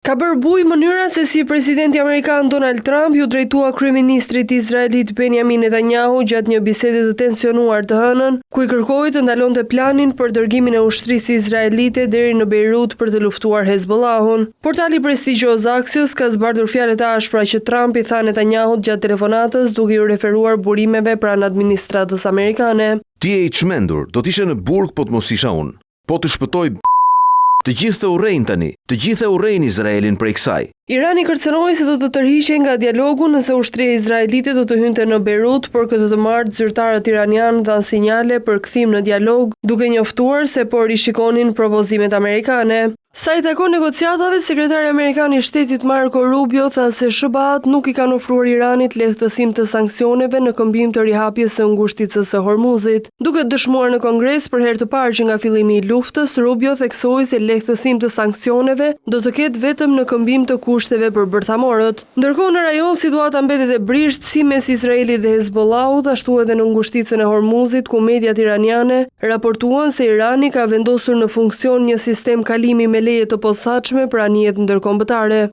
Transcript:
Ka bërë buj mënyra se si presidenti amerikan Donald Trump ju drejtua kryeministrit izraelit Benjamin Netanyahu gjatë një bisede të tensionuar të hënën, ku i kërkoi të ndalonte planin për dërgimin e ushtrisë izraelite deri në Beirut për të luftuar Hezbollahun. Portali prestigjioz Axios ka zbardhur fjalët e ashpra që Trump i tha Netanyahut gjatë telefonatës, duke u referuar burimeve pranë administratës amerikane. Ti je i çmendur, do t'ishe në burg po të mos isha unë. Po të shpëtoj të gjithë të urrejnë tani, të gjithë e urrejnë Izraelin prej kësaj. Irani kërcënoi se do të tërhiqej nga dialogu nëse ushtria izraelite do të hynte në Beirut, por këtë të martë zyrtarët iranianë dhanë sinjale për kthim në dialog, duke njoftuar se po rishikonin propozimet amerikane. Sa i takon negociatave, sekretari amerikan i shtetit Marco Rubio tha se SBA-t nuk i kanë ofruar Iranit lehtësim të sanksioneve në këmbim të rihapjes së ngushticës së Hormuzit. Duke dëshmuar në Kongres për herë të parë që nga fillimi i luftës, Rubio theksoi se lehtësim të sanksioneve do të ketë vetëm në këmbim të kushteve për bërthamorët. Ndërkohë në rajon situata mbetet e brisht si mes Izraelit dhe Hezbollahut, ashtu edhe në ngushticën e Hormuzit, ku mediat iraniane raportuan se Irani ka vendosur në funksion një sistem kalimi me leje të posaçme për anijet ndërkombëtare.